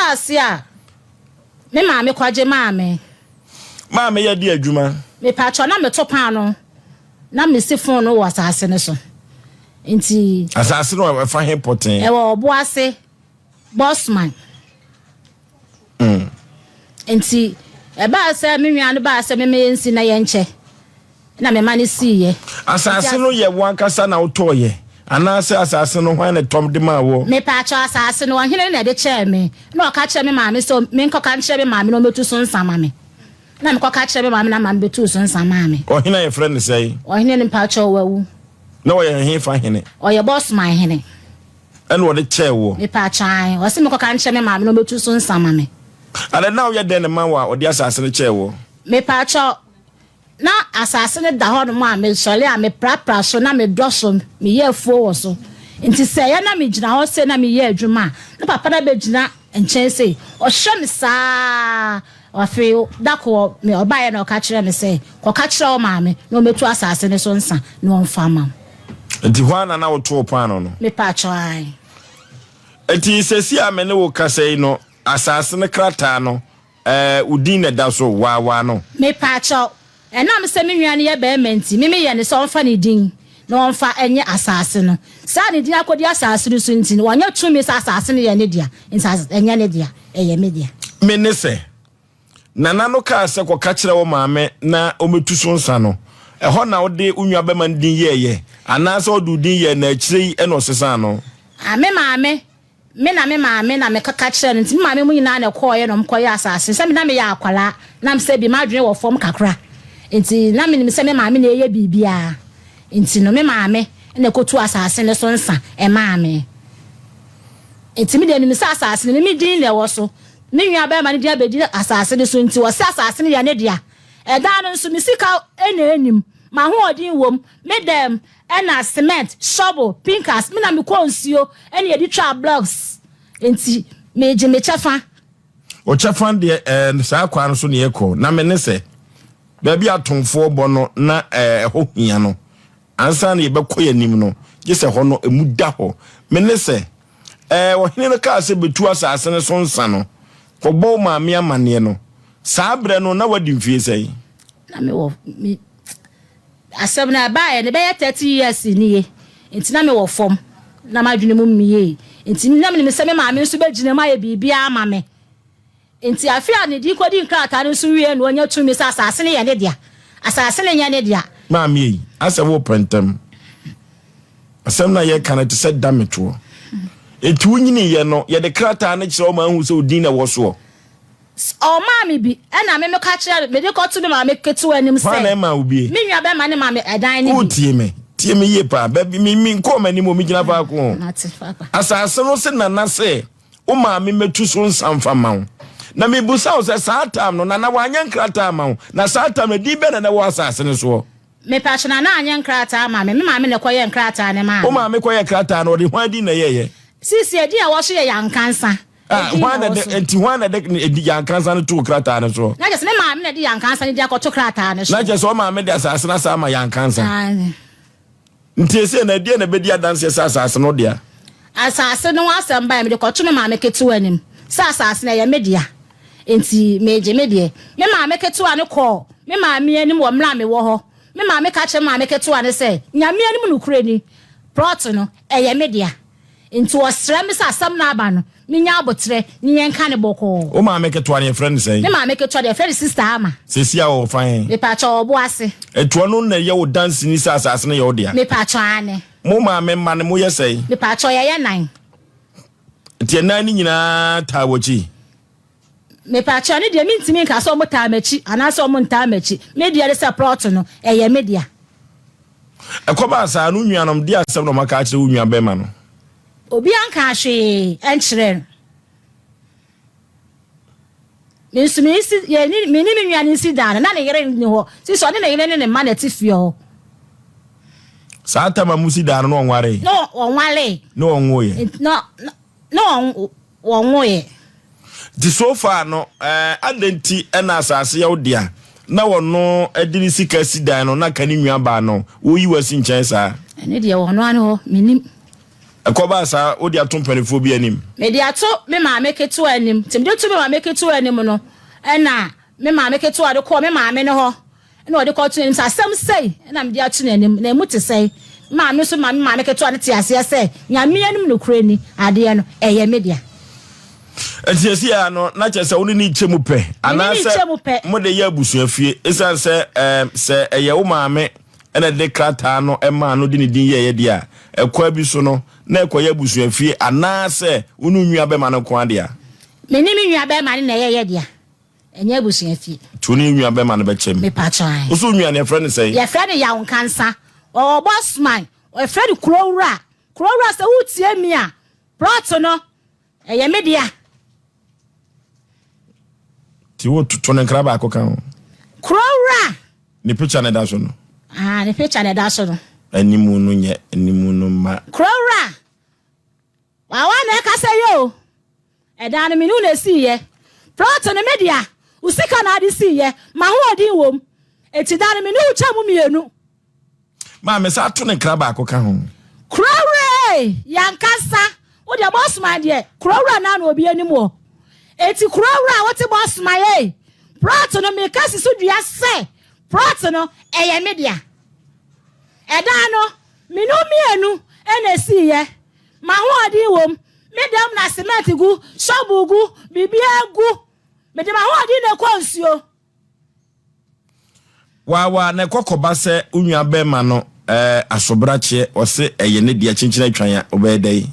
asase a me maame kwaje maame ya di adwuma me pacho na me to pan no na me si fon no wo asase ne so nti asase no fa he poten e wo obo ase bossman nti e ba se me nwa no ba se me nsi na ye nche na me mane siye asase no ye wankasa na utoye anase asase no hwan ne tom de ma wo me pacho asase no hene na de che me na o ka che me maame so me nko ka che me maame no metu so nsama me na me ko ka che me maame na maame betu so nsama me o hene ye friend say o hene ne pacho wawu na wo ye he fa hene o ye boss man hene en wo de che wo me pacho ai o se me ko ka che me maame no betu so nsama me ale na wo ye den ma wa o de asase ne che wo me pacho na asase ne da ho no ma me sole a me prapra so na me doso me ye fuo wo so nti se ya na me gina ho se na me ye adwuma na papa na be gina enchen se o hwe me saa o fe dako me oba ye na o ka kire me se ko ka kire o ma me na o metu asase ne so nsa na o mfa ma nti hwana na wo to pano no me pa cho ai nti sesi a me ne wo kasai no asase ne krata no udin na da so wa no me pa cho enam se me nwan ye be menti me ye ne so mfa ne din na onfa enye asase no sa ne din akodi asase no so nti wonya tumi sa asase ne ye ne dia insase enye ne dia eye me dia me ne se nana no ka se ko ka kire wo maame na o metu so nsa no ho na wo de unwa be man din ye ana se odu din ye na kire e no sesa no me maame na me kaka kire nti me maame mu nyina na koye no mkoye asase se me na me ya akwala na me se bi madwene wo fom kakra nti na me se me maame na eye bibia nti no me maame na kotu asase ne so nsa e maame nti me de ni se asase ne me din le wo so me nwa ba ma ne dia bedi asase ne so nti wo se asase ne ya ne dia e da no nso me sika ena enim ma ho odin wom me dem ena cement shovel pinkers me na me konsuo ena ye di tra blocks nti me je me chafa o chafa de sa kwa no so ne ekọ na me ne se ba bi atonfo bo no na ho hia no ansa na ye be koya nim no je se ho no emu da ho me ne se wo hene no ka se betu asase ne so nsa no ko bo maame amane no sa bre no na wadi mfie sei na me wo mi asem na ba ye ne be 30 years ni ye nti na me wo fom na madwene mu miye nti na me se me maame so be gine ma ye bibia ama me nti afia ne di kodi nkrata no so wie no nya tumi sa asase ne ye ne dia asase ne nya ne dia maame yi asem wo pentem asem na ye kana te se dameto etu nyini ye no ye de krata na kire o ma hu se odin na wo so o maame bi na me ka kire me de ko to me maame ketu anim se fa na ma obi me nwa be ma ne maame edan ne bi o tie me ye pa ba bi mi nko ma ni mo mi gina fa ko asase no se na se o maame metu so nsamfa ma wo na me busa o se saatam no na wanya nkrata ma wo na saatam di be na wo asase no so me pa chana na anya nkrata ma me maame ne koye nkrata ne ma o maame koye nkrata no de hwan di na ye sisi edi a wo so ye yankansa hwan na de di yankansa no to krata no so na je me maame ne di yankansa ne di akoto krata no so na je so maame de asase na sa ma yankansa ntese na die na be di adanse asase no dia asase no asamba me de koto me maame ketu anim sa asase na ye media enti meje medie me maame ketu ane ko me maame anim wo mra me wo ho me maame ka che maame ketu ane se nyame anim no kure ni prot no eye media enti wo sra me sa asam na aba no me nya abotre ni yenka ne boko o maame ketu ane friend say me maame ketu ane friend sister ama sesia o fine me pa cho obo ase etu no na ye wo dance ni sa asase na ye wo dia me pa cho ane mo maame ma ne mo ye say me pa cho ye nan tie na ni nyina tawochi me pa cho ne de mi ntimi nka so mo ta machi ana so mo nta machi me de se prot no eye media ekoba sa anu nuanom dia asem no maka akire unua be ma no obi anka hwe enchire Minsumisi ye ni mi nwa ni si dan na ne yere ni ho si so ne yere ne ma na tifie ho sa tama musi dan no onware no onwale no onwoye no onwoye di so far no adenti na asase ye odia na wono adini sika si dan no na kani nwa ba no wo yi wasi nchen sa ene de wono ane ho minim Ekoba sa odi atom panifo bi anim. Me di ato me maame ketu anim. Tim de to me maame ketu anim no. Na me maame ketu ade ko me maame ne ho. Na ode ko to anim sa asem sei. Na me di ato na anim. Na mu te sei. Maame so maame ketu ade te ase sei. Nyame anim no kura ni ade no eye media. Entiesi ya no na che se woni ni chemu pe. Anase mo de ya busuafie. Esan se eye wo maame ena de krata no ema no de ni din ye dia. Ekwa bi so no na ekwa ya busuafie anase unu nwua be ma no ko ade a. Me ni nwua be ma na ye dia. Enya busuafie. Tuni nwua be ma no be chem. Me pa chan. Oso nwua ne friend say. Ye friend ya won kansa. O boss man. O friend Kurowura. Kurowura se wo tie mi a. Prot no. Eye media. Ti wo to ne kraba akoka. Kurowura. Ni picture ne da so no. Ah, ni picture ne da so no. Animu no nye animu no ma. Kurowura. Wa na e ka say yo. E da no mi nu na si ye. Prot no media. Usika na ade si ye. Ma ho odin wom. Eti da no mi nu cha mu mienu. Ma me sa to ne kraba akoka ho. Kurowura. Yankasa. Wo de boss man de. Kurowura na na obi anim wo. Eti Kurowura what boss my Prot no me kasi so dua se. Prot no eye media. Eda no minu mienu ena si ye. Ma ho adi wom. Medium na cement gu, shobu gu, bibia gu. Me de ma ho adi na kwa nsuo. Wa na kokoba se unwa be ma no asobrache o se eye ne dia chinchina atwan ya obedai.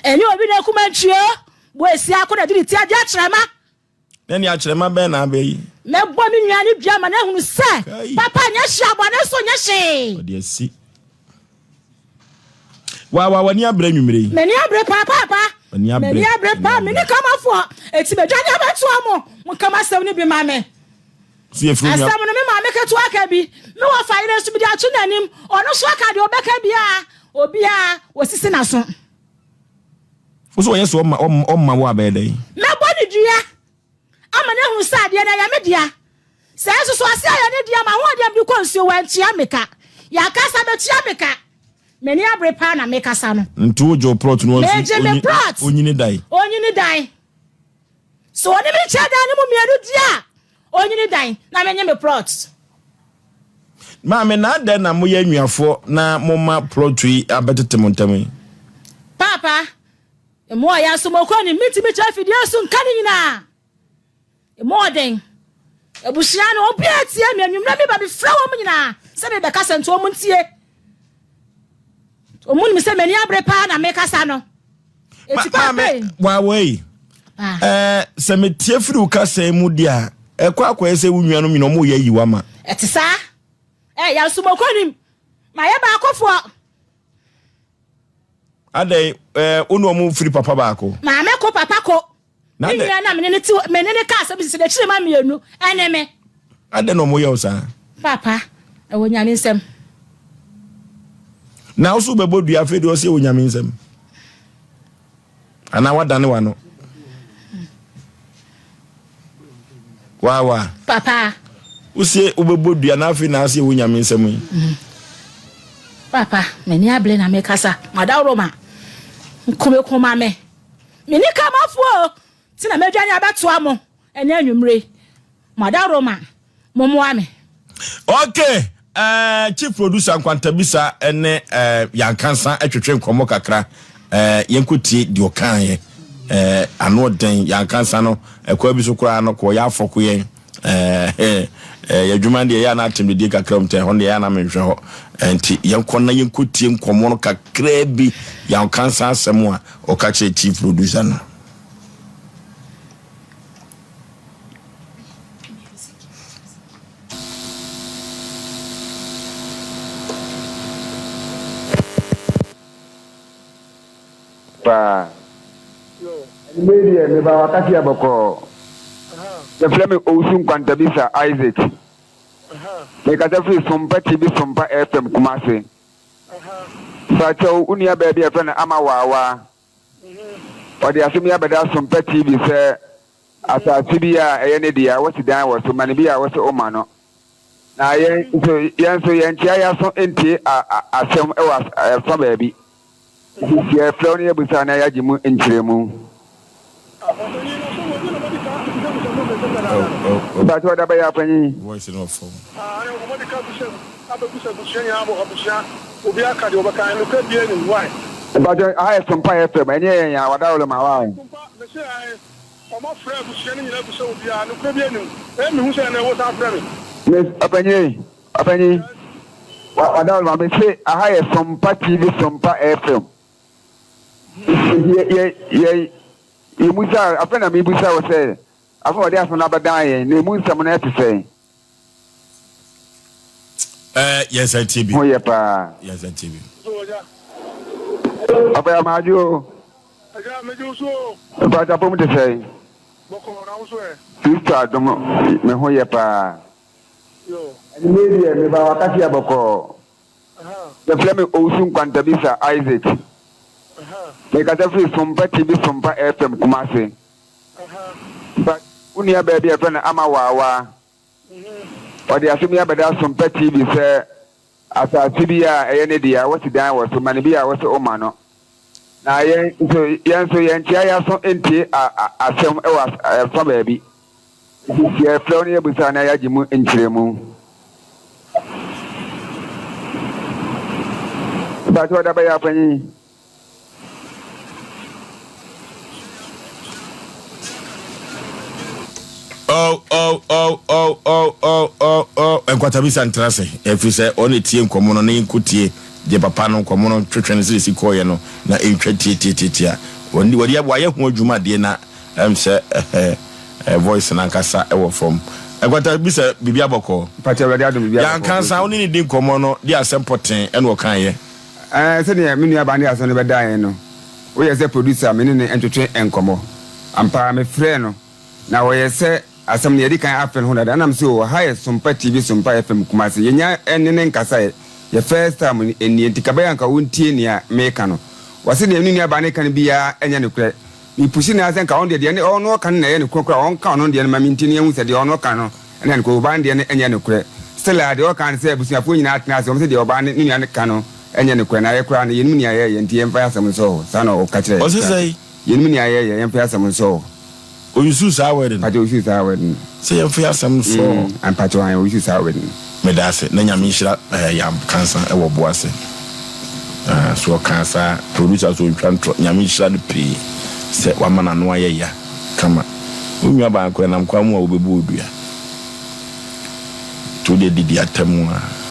Eni obi na kuma tue. Bo esi akoda di ti aja kyerema. Nani akyerema be na be yi. Me bo mi nwa ni dua ma na hunu se. Papa nya hia bo na so nya hye. O de esi. Wa wani abre nwumire. Me ni abre papa. Me ni abre pa me ni kama fo. Eti be dwane abeto amo. Mo kama sem ni bi ma me. Si efru nya. Asam no me ma me keto aka bi. Me wo fa ire so bi di atu nanim. Ono so aka de obeka bia. Obi a wosisi na so. Oso yeso omma wo abedai. Me body dua. Ama na hu sa de na ya me dia. Se so ase ya ne dia ma ho dia bi konsuo wan tia meka. Ya kasa be tia meka. Meni abre pa na meka sa no. Ntu ojo prot no onsu. Onyini dai. So oni mi cha da ne mu mienu dia. Onyini dai na menye me prot. Ma me na da na mo ya nnuafo na mo ma prot yi abetete montam. Papa emo ya so moko ni miti mi cha fidie so nka ni nyina. Emo den. Ebusia no obi atie mi anwum na me ba bi fra wo nyina. Se be be kasa nto mo ntie. Omun mi se meni abre pa na me kasa no. Eti pa me. Wa wei. Se me tie firi ukasa mu dia. Ekwa ese wunua no mi no mo ye yiwa ma. Eti sa? Ya so moko ni. Ma ye ba akofo. Ade onu mu firi papa ba ko. Ma me ko papa ko. Ni na me ne ka se bi se de chire ma mienu. Ene me. Ade no mo ye osa. Papa, e wo nyame nsem. Na oso bebo dua fe de o se wo nyame nsem. Ana wadane wa no. Wa. Papa. Use ubebo dua na fe na se wo nyame nsem yi. Papa, meni able na me kasa. Madawro ma. Nkome koma me. Meni kama fuo. Ti na medwane abeto amo. Ene anwumre. Madawro ma. Momo ame. Okay. Chief producer Nkwantabisa ene yankansa atwetwe nkomo kakra yenkuti di okan ye ano den yankansa no ekwa bi so kura no ko ya afoko ye yadwuma de ya na atemde kakra mte ho de ya na menhwe ho enti yenkonna yenkuti nkomo no kakra bi yankansa asemo a okache chief producer no. Media me ba wakati aboko. The flame Osun Nkwantabisa Isaac. Me kata free SOMPA TV SOMPA FM Kumasi. Sacho unia baby afena ama wawa. Odi asumi abeda SOMPA TV se asa tibia eyene dia wasi dan waso manibia waso omano. Na yen so yen chia ya so enti asem ewa fa baby. Yeah, Florny Busana Yajimu in Chiremu. That's what I have. Voice in off phone. But I have some fire from any without my wife. Miss Apany, I don't want to say I have SOMPA TV, SOMPA FM. You must have a friend of me, Busa was saying, I've already asked another dying, they move someone else to say. Yes, I TV. Oh, yeah, pa. Yes, I TV. Apa ya maju? Apa apa mu de say? Sister domo me ho ye pa. Yo. Ani media me ba wakati aboko. The flame Osun Kwantabisa Isaac. Me ka free SOMPA TV SOMPA FM Kumasi. But unia baby friend ama wawa. Odi asumi abeda SOMPA TV say asasi bia eye dia what dan was so mani bia was o ma no na yen so yen tia ya so enti asem e was fa baabi ye Florny Busa na ya jimu enchiremu ba to da ba ya fanyi Enkwatabi santrase efi se oni tie nkomo no na inkutie je papa no nkomo no twetwe ne sisi koye no na entwa tie woni wadi aye ho adwuma de na se voice na nkasa e wo from enkwatabi se bibia boko pati wadi adum bibia ya nkansa oni ni di nkomo no di asempoten ene wo kan ye se ne me nua ba ne aso ne be dan no wo ye se producer me ne entwetwe enkomo ampa me frɛ no na wo ye se asam ne yedi kan afen ho na nam so ha ye SOMPA TV SOMPA FM Kumasi yenya enne nkasa ye first time eni entikaba yanka wontie ne a meka no wase ne nua ba ne kan bia enya ne kure ni pushi na asen ka on de ne ono kan na ye ne kure on ka on de ne maminti ne hu se de ono kan no ena ne ko ba de ne enya ne kure still ade o kan se busuafo nyina atena se o se de oba ne nua ne kan no enya ne kure na ye kura ne yenum ne ye ye ntie mfa asam so sa no o ka kire o se sei yenum ne ye ye mfa asam so Oyisu sa wedding. Pato oyisu sa wedding. Say you feel some so. And pato an oyisu sa wedding. Me da se na nyame hira ya cancer e wo boase. So cancer producer so ntwa nyame hira de pe se wa mana no aye ya kama. Unwa ba ko na mkwa mu a obebu odua. To de didi atamu a